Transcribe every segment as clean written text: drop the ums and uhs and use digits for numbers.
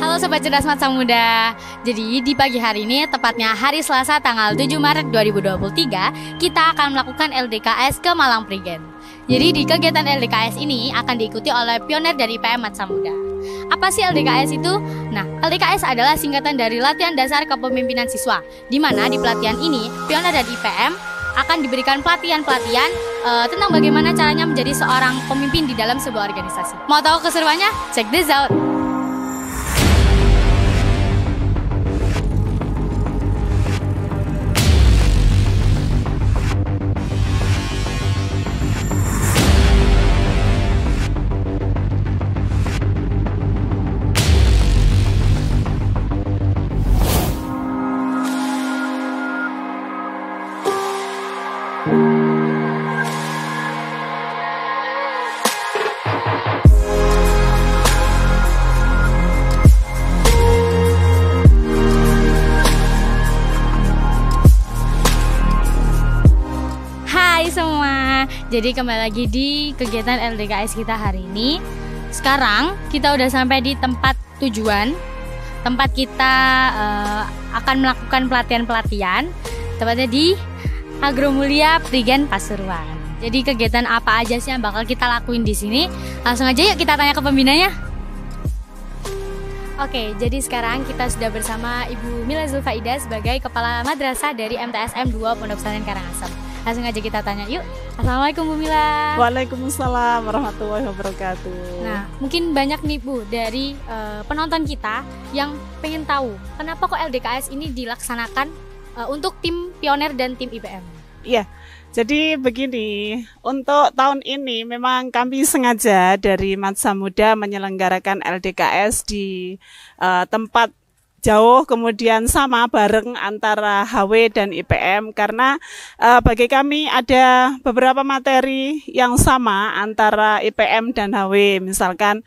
Halo Sobat Cerdas Mata Muda. Jadi di pagi hari ini, tepatnya hari Selasa tanggal 7 Maret 2023, kita akan melakukan LDKS ke Malang Prigen. Jadi di kegiatan LDKS ini akan diikuti oleh pioner dari IPM Mata Muda. Apa sih LDKS itu? Nah, LDKS adalah singkatan dari Latihan Dasar Kepemimpinan Siswa, di mana di pelatihan ini, pioner dari IPM akan diberikan pelatihan-pelatihan tentang bagaimana caranya menjadi seorang pemimpin di dalam sebuah organisasi. Mau tahu keseruannya? Check this out! Hai semua, jadi kembali lagi di kegiatan LDKS kita hari ini. Sekarang kita udah sampai di tempat tujuan. Tempat kita akan melakukan pelatihan-pelatihan, tepatnya di Agromulia Prigen Pasuruan. Jadi kegiatan apa aja sih yang bakal kita lakuin di sini? Langsung aja yuk kita tanya ke pembinanya. Oke, jadi sekarang kita sudah bersama Ibu Mila Zulfaida sebagai Kepala Madrasah dari MTSM 2 Pondok Pesantren Karangasem. Langsung aja kita tanya yuk. Assalamualaikum Bu Mila. Waalaikumsalam warahmatullahi wabarakatuh. Nah, mungkin banyak nih Bu dari penonton kita yang pengen tahu kenapa kok LDKS ini dilaksanakan untuk tim pioner dan tim IPM. Iya, jadi begini, untuk tahun ini memang kami sengaja dari Mata Muda menyelenggarakan LDKS di tempat jauh, kemudian sama bareng antara HW dan IPM, karena bagi kami ada beberapa materi yang sama antara IPM dan HW. Misalkan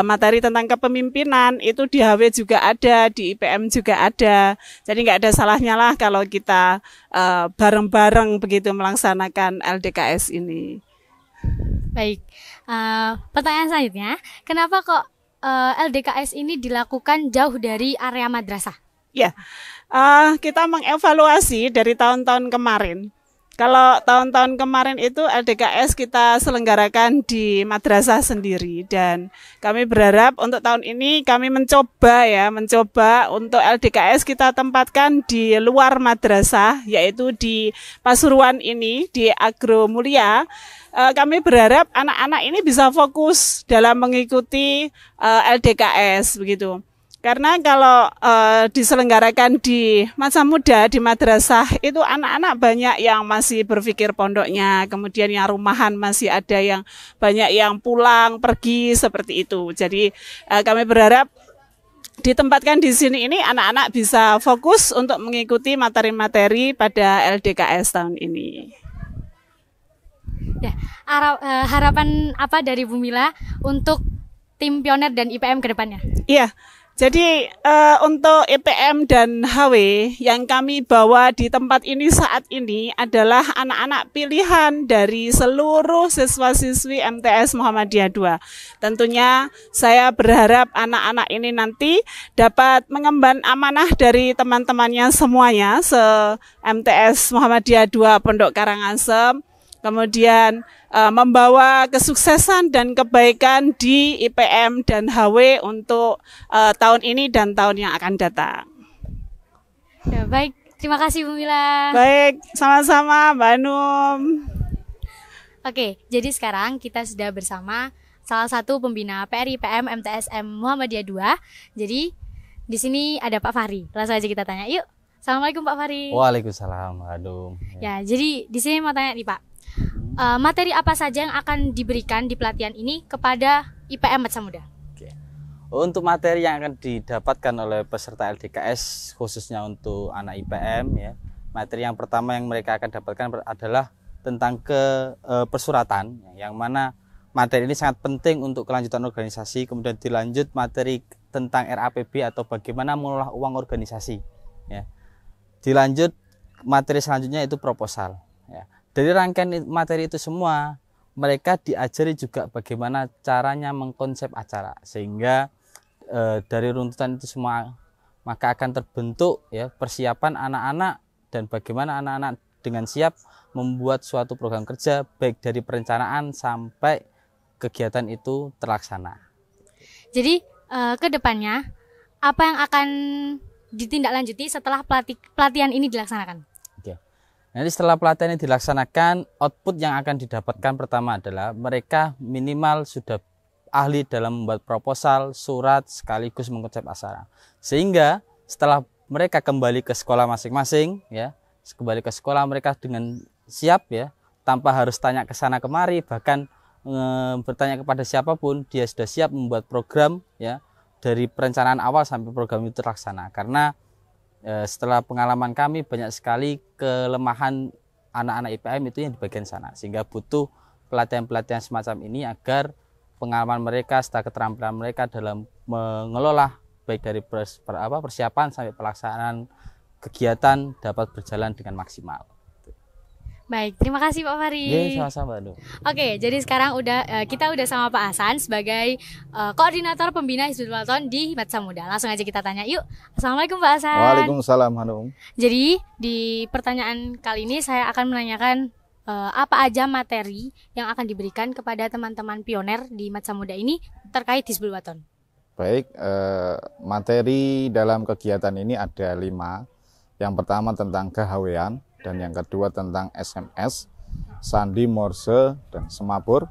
materi tentang kepemimpinan itu di HW juga ada, di IPM juga ada. Jadi nggak ada salahnya lah kalau kita bareng-bareng begitu melaksanakan LDKS ini. Baik, pertanyaan selanjutnya, kenapa kok LDKS ini dilakukan jauh dari area madrasah? Ya, kita mengevaluasi dari tahun-tahun kemarin. Kalau tahun-tahun kemarin itu LDKS kita selenggarakan di madrasah sendiri, dan kami berharap untuk tahun ini kami mencoba untuk LDKS kita tempatkan di luar madrasah, yaitu di Pasuruan ini, di Agromulia. Kami berharap anak-anak ini bisa fokus dalam mengikuti LDKS begitu. Karena kalau diselenggarakan di masa muda di madrasah itu anak-anak banyak yang masih berpikir pondoknya, kemudian yang rumahan masih ada yang banyak yang pulang pergi seperti itu. Jadi kami berharap ditempatkan di sini ini anak-anak bisa fokus untuk mengikuti materi-materi pada LDKS tahun ini. Ya, harapan apa dari Bu Mila untuk tim pioner dan IPM ke depannya? Iya, jadi untuk IPM dan HW yang kami bawa di tempat ini saat ini adalah anak-anak pilihan dari seluruh siswa-siswi MTS Muhammadiyah 2. Tentunya saya berharap anak-anak ini nanti dapat mengemban amanah dari teman-temannya semuanya se-MTS Muhammadiyah 2 Pondok Karangasem, kemudian membawa kesuksesan dan kebaikan di IPM dan HW untuk tahun ini dan tahun yang akan datang. Ya, baik, terima kasih Bu Mila. Baik, sama-sama Mbak Num. Oke, jadi sekarang kita sudah bersama salah satu pembina PR IPM MTSM Muhammadiyah 2. Jadi di sini ada Pak Fahri. Langsung aja kita tanya yuk. Assalamualaikum Pak Fahri. Waalaikumsalam, Adum. Ya, jadi di sini mau tanya nih Pak. Materi apa saja yang akan diberikan di pelatihan ini kepada IPM Mata Muda? Oke. Untuk materi yang akan didapatkan oleh peserta LDKS khususnya untuk anak IPM ya, materi yang pertama yang mereka akan dapatkan adalah tentang persuratan, yang mana materi ini sangat penting untuk kelanjutan organisasi. Kemudian dilanjut materi tentang RAPB atau bagaimana mengelola uang organisasi ya. Dilanjut materi selanjutnya itu proposal ya. Dari rangkaian materi itu semua, mereka diajari juga bagaimana caranya mengkonsep acara, sehingga dari runtutan itu semua maka akan terbentuk ya persiapan anak-anak dan bagaimana anak-anak dengan siap membuat suatu program kerja baik dari perencanaan sampai kegiatan itu terlaksana. Jadi ke depannya apa yang akan ditindaklanjuti setelah pelatihan ini dilaksanakan? Oke. Nanti setelah pelatihan ini dilaksanakan, output yang akan didapatkan pertama adalah mereka minimal sudah ahli dalam membuat proposal, surat, sekaligus mengkonsep acara. Sehingga setelah mereka kembali ke sekolah masing-masing, ya, kembali ke sekolah mereka dengan siap, ya, tanpa harus tanya ke sana kemari, bahkan bertanya kepada siapapun, dia sudah siap membuat program, ya, dari perencanaan awal sampai program itu terlaksana. Karena setelah pengalaman kami banyak sekali kelemahan anak-anak IPM itu yang di bagian sana, sehingga butuh pelatihan-pelatihan semacam ini agar pengalaman mereka serta keterampilan mereka dalam mengelola baik dari persiapan sampai pelaksanaan kegiatan dapat berjalan dengan maksimal. Baik, terima kasih Pak Fahri. Iya, sama-sama. Oke, jadi sekarang kita udah sama Pak Hasan sebagai koordinator pembina Hizbul Waton di Madrasah Muda. Langsung aja kita tanya yuk. Assalamualaikum Pak Hasan. Waalaikumsalam Hanum. Jadi di pertanyaan kali ini saya akan menanyakan apa aja materi yang akan diberikan kepada teman-teman pioner di Madrasah Muda ini terkait Hizbul Waton. Baik, materi dalam kegiatan ini ada 5. Yang pertama tentang kehawean, dan yang kedua tentang SMS, sandi, morse, dan semapur.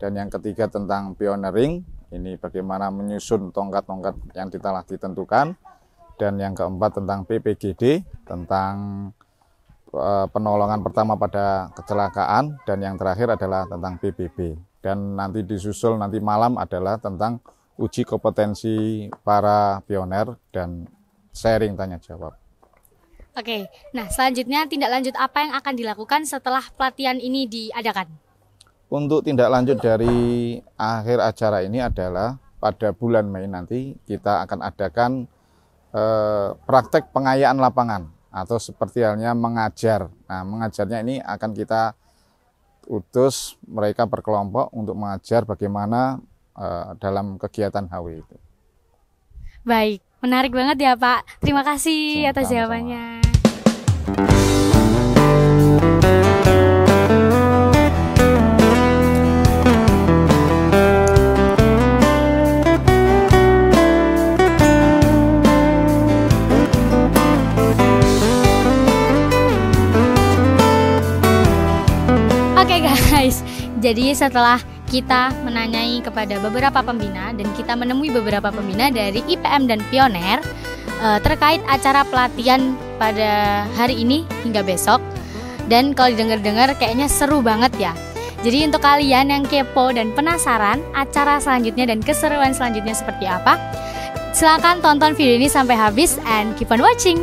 Dan yang ketiga tentang pioneering, ini bagaimana menyusun tongkat-tongkat yang telah ditentukan. Dan yang keempat tentang PPGD, tentang penolongan pertama pada kecelakaan, dan yang terakhir adalah tentang PBB. Dan nanti disusul nanti malam adalah tentang uji kompetensi para pioner dan sharing tanya jawab. Oke, nah selanjutnya tindak lanjut apa yang akan dilakukan setelah pelatihan ini diadakan? Untuk tindak lanjut dari akhir acara ini adalah pada bulan Mei nanti kita akan adakan praktek pengayaan lapangan atau seperti halnya mengajar. Nah, mengajarnya ini akan kita utus mereka berkelompok untuk mengajar bagaimana dalam kegiatan HW itu. Baik, menarik banget ya Pak. Terima kasih atas jawabannya. Oke guys, jadi setelah kita menanyai kepada beberapa pembina dan kita menemui beberapa pembina dari IPM dan Pioner terkait acara pelatihan pada hari ini hingga besok. Dan kalau didengar-dengar kayaknya seru banget ya. Jadi untuk kalian yang kepo dan penasaran acara selanjutnya dan keseruan selanjutnya seperti apa, silakan tonton video ini sampai habis and keep on watching.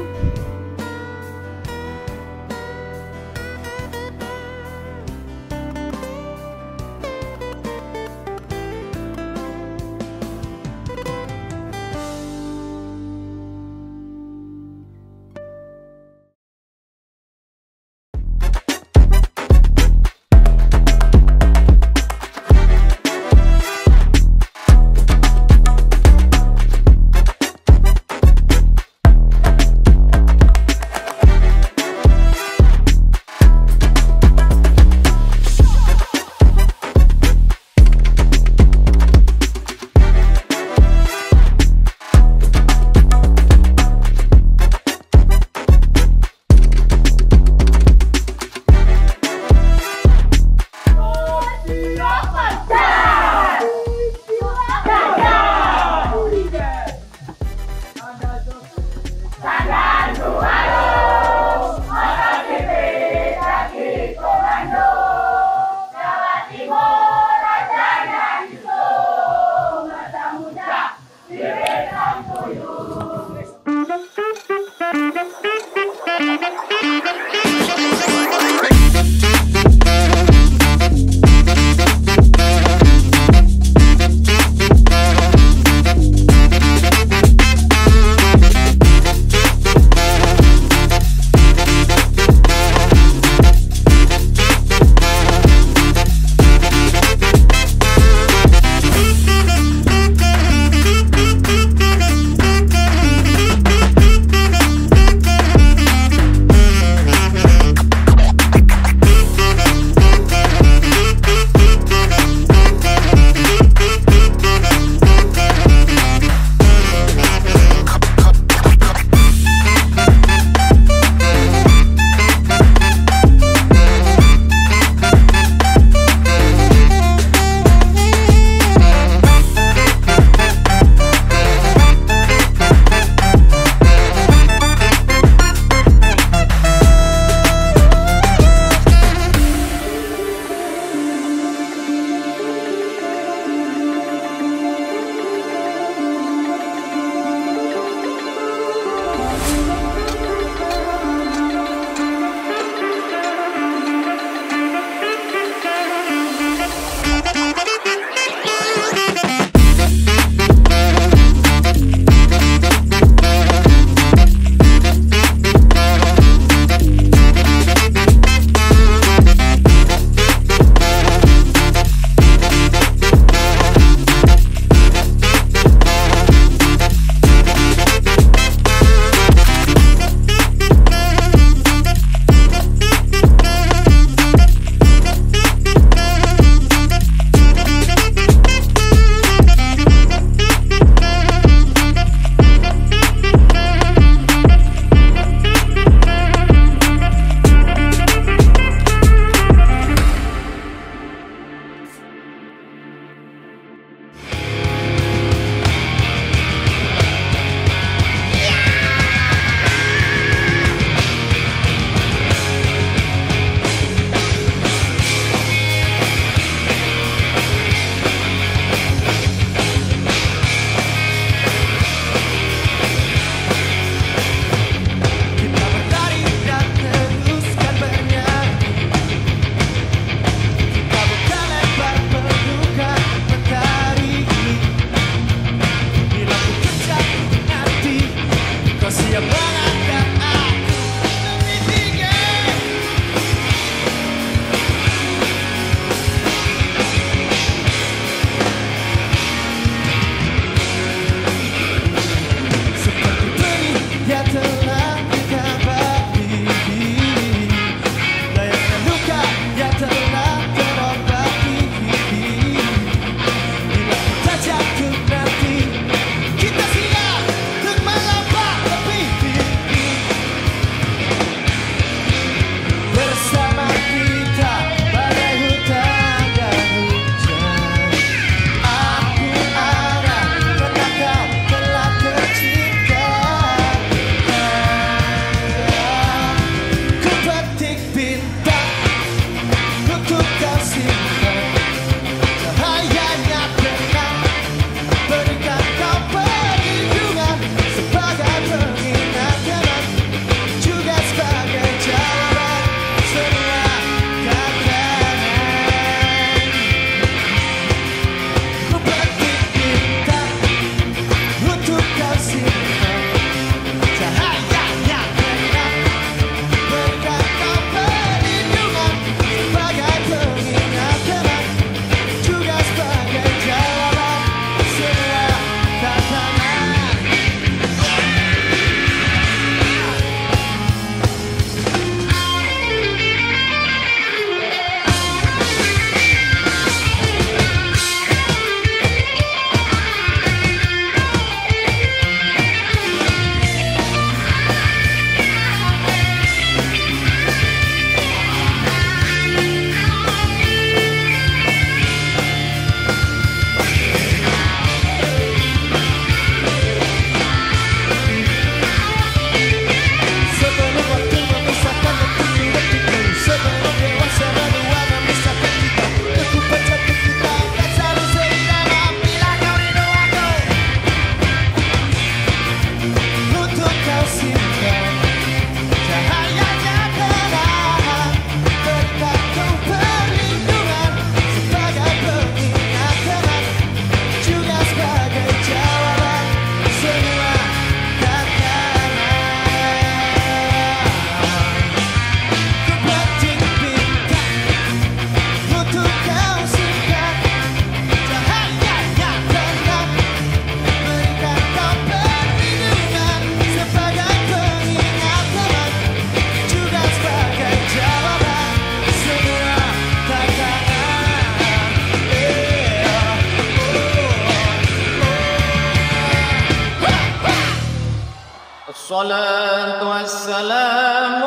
الصلاة والسلام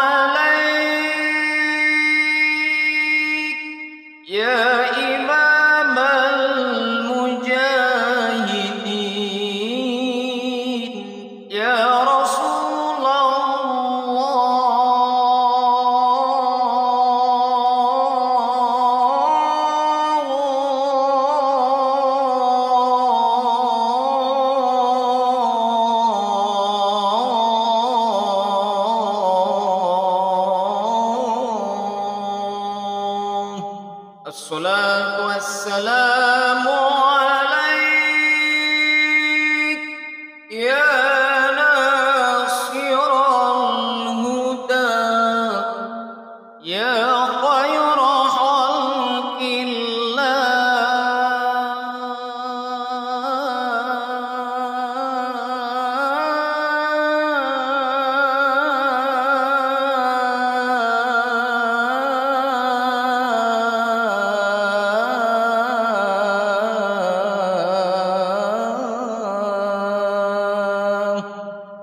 عليك يا إمام المجاهدين يا رسول الصلاة والسلام عليك يا ناصر الهدى يا خير خلق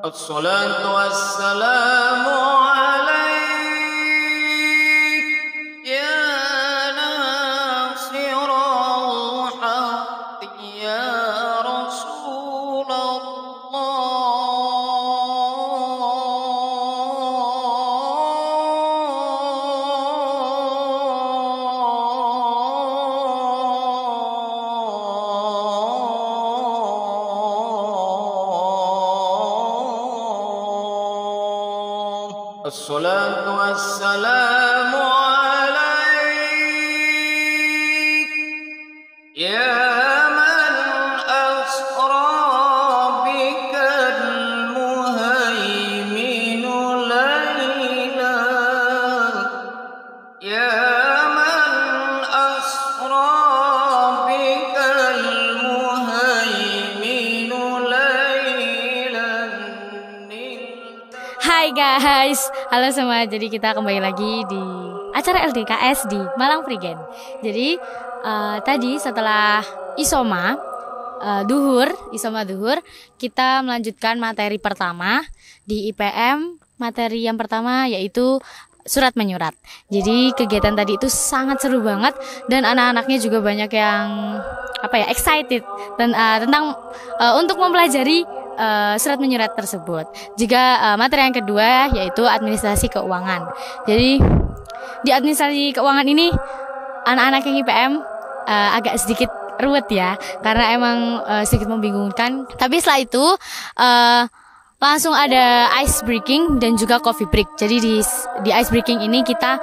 الصلاة والسلام عليك يا ناصر الحق يا رسول الصلاة والسلام عليك يا من أسرى بك المهيمن ليلا يا من أسرى بك المهيمن ليلا. Hai guys, halo semua. Jadi kita kembali lagi di acara LDKS di Malang Prigen. Jadi tadi setelah Isoma duhur, kita melanjutkan materi pertama di IPM. Materi yang pertama yaitu surat menyurat. Jadi kegiatan tadi itu sangat seru banget dan anak-anaknya juga banyak yang excited dan tentang untuk mempelajari surat menyurat tersebut. Juga materi yang kedua yaitu administrasi keuangan. Jadi di administrasi keuangan ini anak-anak yang IPM agak sedikit ruwet ya, karena emang sedikit membingungkan. Tapi setelah itu langsung ada ice breaking dan juga coffee break. Jadi di ice breaking ini kita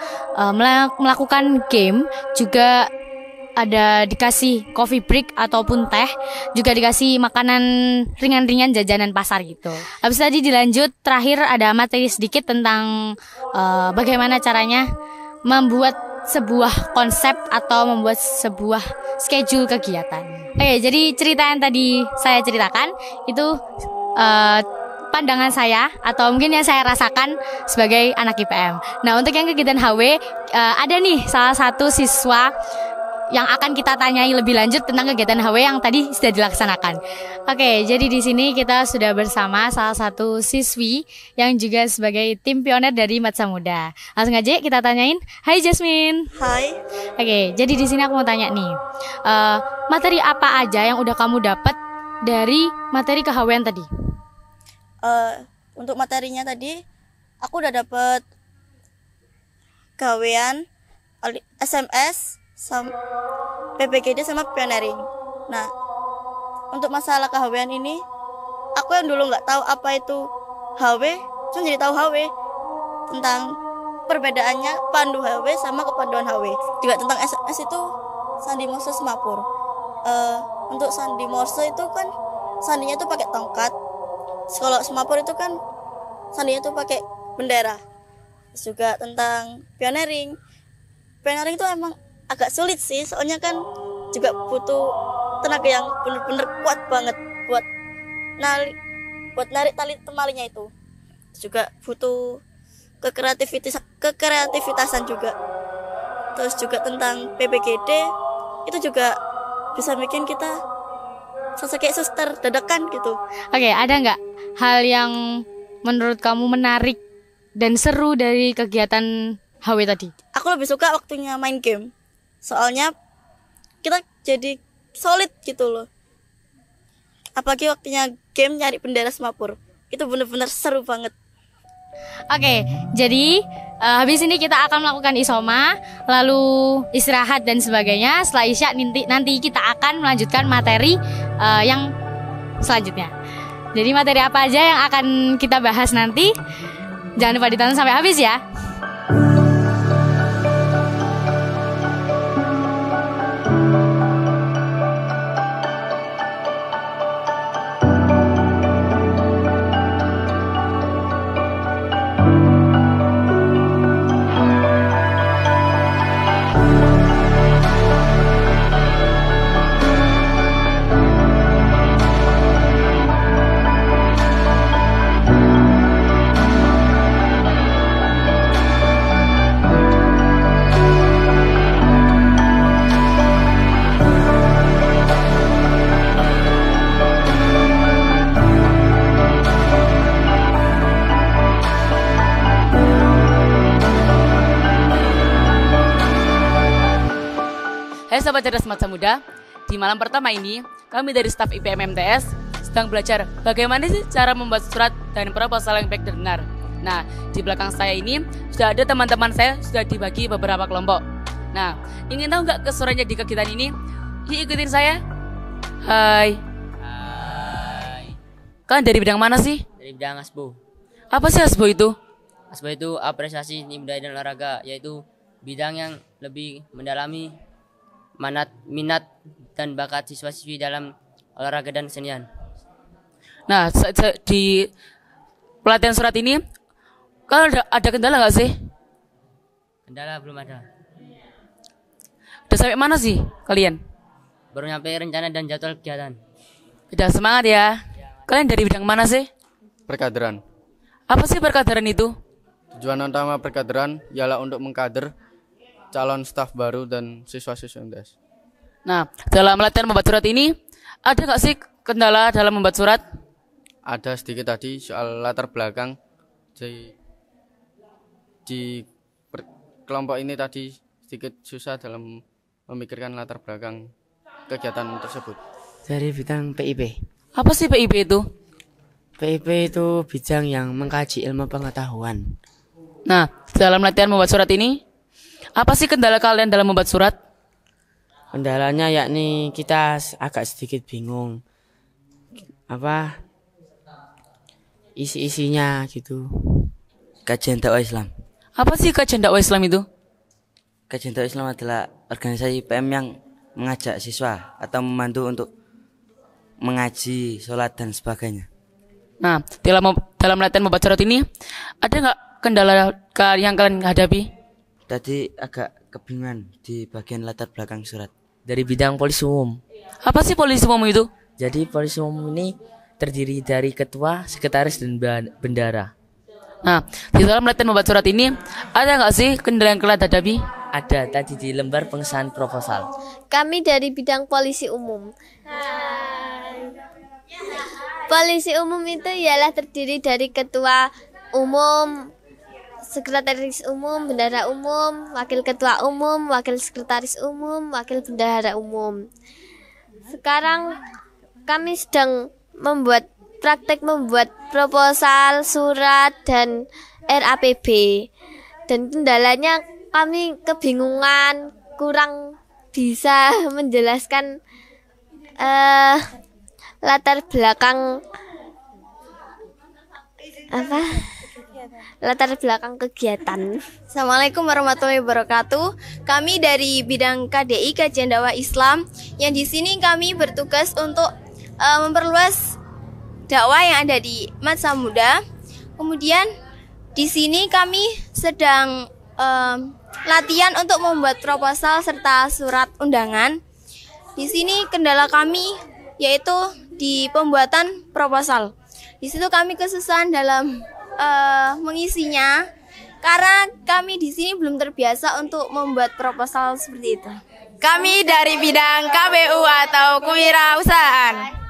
melakukan game, juga ada dikasih coffee break ataupun teh, juga dikasih makanan ringan-ringan jajanan pasar gitu. Habis tadi dilanjut terakhir ada materi sedikit tentang bagaimana caranya membuat sebuah konsep atau membuat sebuah schedule kegiatan. Oke, jadi cerita yang tadi saya ceritakan itu pandangan saya atau mungkin yang saya rasakan sebagai anak IPM. Nah, untuk yang kegiatan HW ada nih salah satu siswa yang akan kita tanyai lebih lanjut tentang kegiatan HW yang tadi sudah dilaksanakan. Oke, jadi di sini kita sudah bersama salah satu siswi yang juga sebagai tim pioner dari Matsa Muda. Langsung aja kita tanyain. Hai Jasmine. Hai. Oke, jadi di sini aku mau tanya nih, materi apa aja yang udah kamu dapat dari materi ke-HW tadi? Untuk materinya tadi aku udah dapet gawean SMS PPGD sama pioneering. Nah, untuk masalah kehawean ini aku yang dulu nggak tahu apa itu HW, cuma jadi tahu HW tentang perbedaannya pandu HW sama kepanduan HW. Juga tentang SMS itu sandi morse semapur. Untuk sandi morse itu kan sandinya itu pakai tongkat. Kalau semapur itu kan sandinya itu pakai bendera. Terus juga tentang pioneering. Pioneering itu emang agak sulit sih, soalnya kan juga butuh tenaga yang bener-bener kuat banget buat narik tali temalinya itu. Terus juga butuh kekreativitasan juga. Terus juga tentang PPGD itu juga bisa bikin kita sosok kayak suster dadakan gitu. Oke, ada nggak hal yang menurut kamu menarik dan seru dari kegiatan HW tadi? Aku lebih suka waktunya main game. Soalnya kita jadi solid gitu loh. Apalagi waktunya game nyari bendera semapur. Itu bener-bener seru banget. Oke, jadi habis ini kita akan melakukan isoma, lalu istirahat dan sebagainya. Setelah isya nanti kita akan melanjutkan materi yang selanjutnya. Jadi materi apa aja yang akan kita bahas nanti? Jangan lupa ditonton sampai habis ya. Hai sahabat cerdas Matsa Muda, di malam pertama ini kami dari staf IPM MTS sedang belajar bagaimana sih cara membuat surat dan proposal yang baik dan benar. Nah, di belakang saya ini sudah ada teman-teman saya sudah dibagi beberapa kelompok. Nah, ingin tahu nggak keseruannya di kegiatan ini? Yuk ikutin saya. Hai. Kalian dari bidang mana sih? Dari bidang ASBO. Apa sih ASBO itu? ASBO itu apresiasi seni budaya dan olahraga, yaitu bidang yang lebih mendalami minat dan bakat siswa-siswi dalam olahraga dan kesenian. Nah, di pelatihan surat ini kalian ada kendala nggak sih? Kendala belum ada. Udah sampai mana sih kalian? Baru nyampe rencana dan jadwal kegiatan. Udah semangat ya. Kalian dari bidang mana sih? Perkaderan. Apa sih perkaderan itu? Tujuan utama perkaderan ialah untuk mengkader calon staf baru dan siswa-siswa MTS. Nah, dalam latihan membuat surat ini, ada nggak sih kendala dalam membuat surat? Ada sedikit tadi soal latar belakang. Kelompok ini tadi sedikit susah dalam memikirkan latar belakang kegiatan tersebut. Dari bidang PIP. Apa sih PIP itu? PIP itu bidang yang mengkaji ilmu pengetahuan. Nah, dalam latihan membuat surat ini, apa sih kendala kalian dalam membuat surat? Kendalanya yakni kita agak sedikit bingung apa isi-isinya gitu. Kajian dakwah Islam. Apa sih kajian dakwah Islam itu? Kajian dakwah Islam adalah organisasi PM yang mengajak siswa atau membantu untuk mengaji, sholat dan sebagainya. Nah, dalam latihan membaca surat ini ada nggak kendala yang kalian hadapi? Tadi agak kebingungan di bagian latar belakang surat. Dari bidang polisi umum. Apa sih polisi umum itu? Jadi polisi umum ini terdiri dari ketua, sekretaris dan bendara. Nah, di dalam latihan membaca surat ini ada nggak sih kendala yang kalian hadapi? Ada tadi di lembar pengesahan proposal. Kami dari bidang polisi umum. Polisi umum itu ialah terdiri dari ketua umum, sekretaris umum, bendahara umum, wakil ketua umum, wakil sekretaris umum, wakil bendahara umum. Sekarang kami sedang praktek membuat proposal, surat, dan RAPB. Dan kendalanya kami kebingungan, kurang bisa menjelaskan latar belakang kegiatan. Assalamualaikum warahmatullahi wabarakatuh. Kami dari bidang KDI Kajian Dakwah Islam, yang di sini kami bertugas untuk memperluas dakwah yang ada di Masa Muda. Kemudian di sini kami sedang latihan untuk membuat proposal serta surat undangan. Di sini kendala kami yaitu di pembuatan proposal. Di situ kami kesusahan dalam mengisinya karena kami di sini belum terbiasa untuk membuat proposal seperti itu. Kami dari bidang KBU atau kewirausahaan.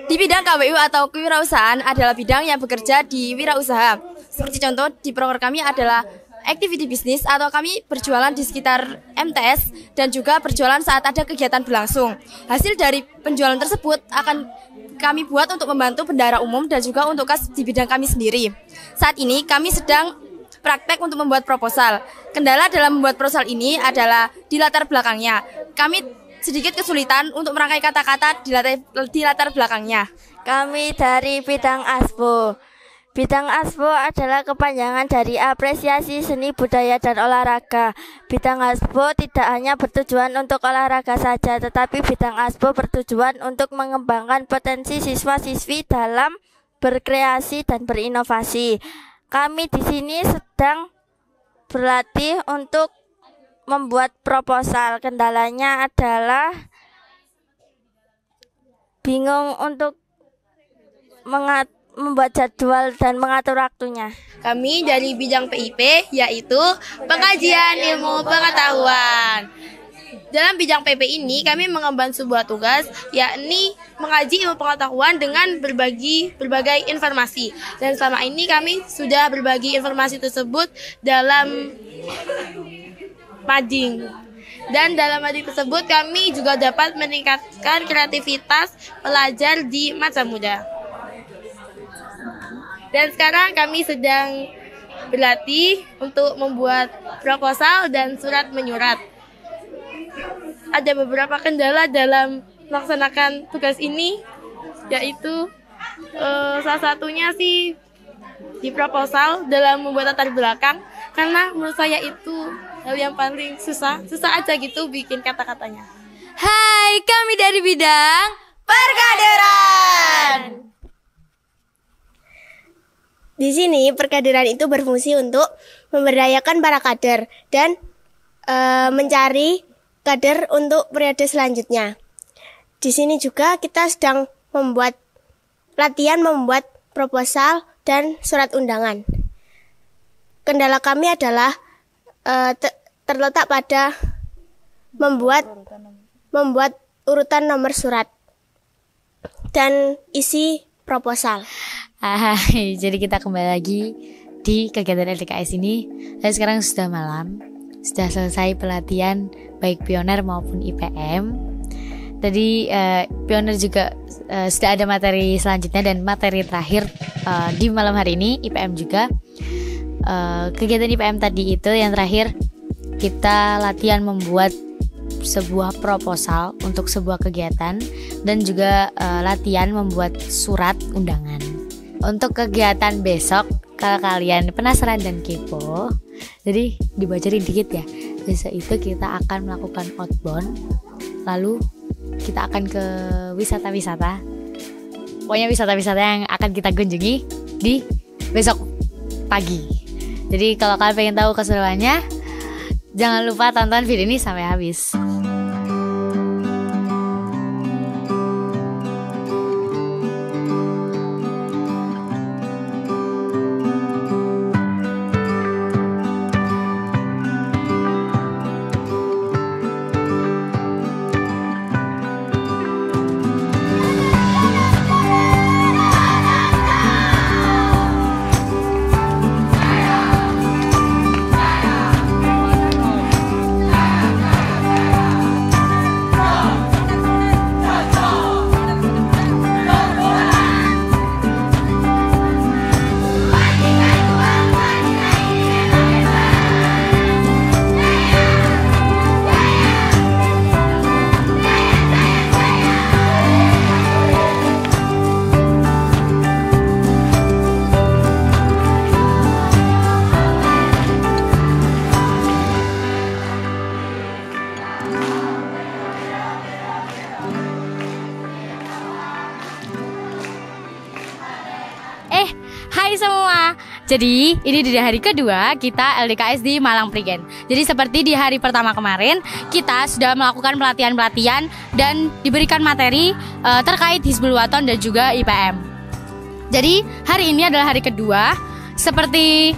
Di bidang KBU atau kewirausahaan adalah bidang yang bekerja di wirausaha. Seperti contoh di program kami adalah activity bisnis atau kami berjualan di sekitar MTS dan juga berjualan saat ada kegiatan berlangsung. Hasil dari penjualan tersebut akan kami buat untuk membantu bendahara umum dan juga untuk kas di bidang kami sendiri. Saat ini kami sedang praktek untuk membuat proposal. Kendala dalam membuat proposal ini adalah di latar belakangnya. Kami sedikit kesulitan untuk merangkai kata-kata di latar belakangnya. Kami dari bidang ASPO. Bidang ASPO adalah kepanjangan dari apresiasi seni budaya dan olahraga. Bidang ASPO tidak hanya bertujuan untuk olahraga saja, tetapi bidang ASPO bertujuan untuk mengembangkan potensi siswa-siswi dalam berkreasi dan berinovasi. Kami di sini sedang berlatih untuk membuat proposal. Kendalanya adalah bingung untuk membuat jadwal dan mengatur waktunya. Kami dari bidang PIP yaitu pengkajian ilmu pengetahuan. Dalam bidang PP ini kami mengemban sebuah tugas yakni mengkaji ilmu pengetahuan dengan berbagai informasi. Dan selama ini kami sudah berbagi informasi tersebut dalam mading. Dan dalam mading tersebut kami juga dapat meningkatkan kreativitas pelajar di masa muda. Dan sekarang kami sedang berlatih untuk membuat proposal dan surat menyurat. Ada beberapa kendala dalam melaksanakan tugas ini, yaitu salah satunya sih di proposal dalam membuat latar belakang, karena menurut saya itu hal yang paling susah aja gitu bikin kata-katanya. Hai, kami dari bidang perkaderan. Di sini perkaderan itu berfungsi untuk memberdayakan para kader dan mencari kader untuk periode selanjutnya. Di sini juga kita sedang latihan membuat proposal dan surat undangan. Kendala kami adalah terletak pada membuat urutan nomor surat dan isi proposal. Hai, jadi kita kembali lagi di kegiatan LDKS ini. Dan sekarang sudah malam, sudah selesai pelatihan baik pioner maupun IPM. Tadi pioner juga sudah ada materi selanjutnya dan materi terakhir di malam hari ini IPM juga. Kegiatan IPM tadi itu yang terakhir kita latihan membuat sebuah proposal untuk sebuah kegiatan dan juga latihan membuat surat undangan. Untuk kegiatan besok, kalau kalian penasaran dan kepo, jadi dibocorin dikit ya. Besok itu kita akan melakukan outbound lalu kita akan ke wisata-wisata. Pokoknya wisata-wisata yang akan kita kunjungi di besok pagi. Jadi kalau kalian pengen tahu keseruannya, jangan lupa tonton video ini sampai habis. Hai semua. Jadi ini di hari kedua kita LDKS di Malang Prigen. Jadi seperti di hari pertama kemarin, kita sudah melakukan pelatihan-pelatihan dan diberikan materi terkait Hizbul Waton dan juga IPM. Jadi hari ini adalah hari kedua. Seperti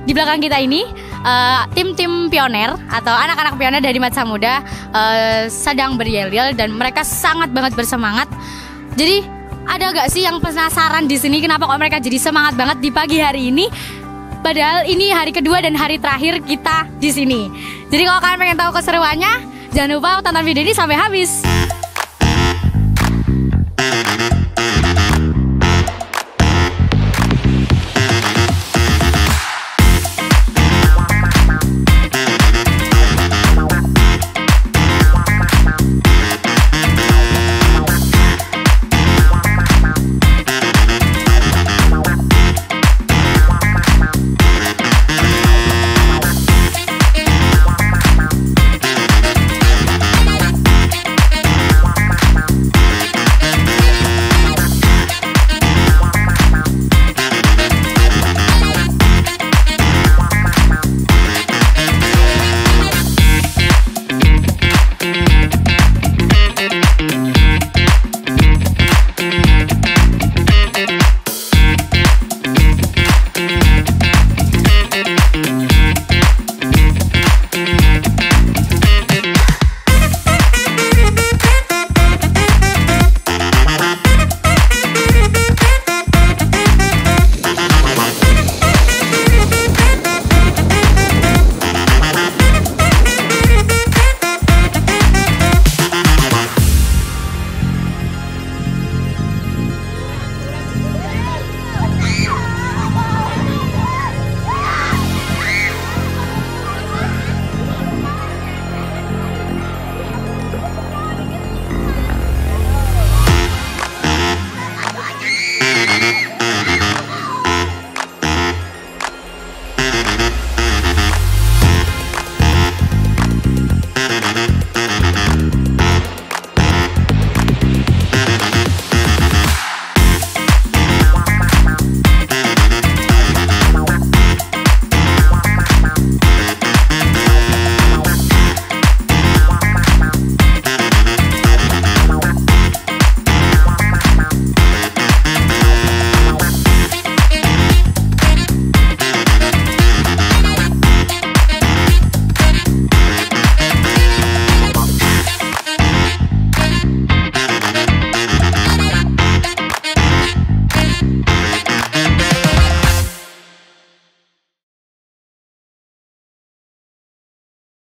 di belakang kita ini, tim-tim pioner atau anak-anak pioner dari Matsa Muda sedang beryel-yel dan mereka sangat banget bersemangat. Jadi ada gak sih yang penasaran di sini kenapa kok mereka jadi semangat banget di pagi hari ini? Padahal ini hari kedua dan hari terakhir kita di sini. Jadi kalau kalian pengen tahu keseruannya, jangan lupa tonton video ini sampai habis.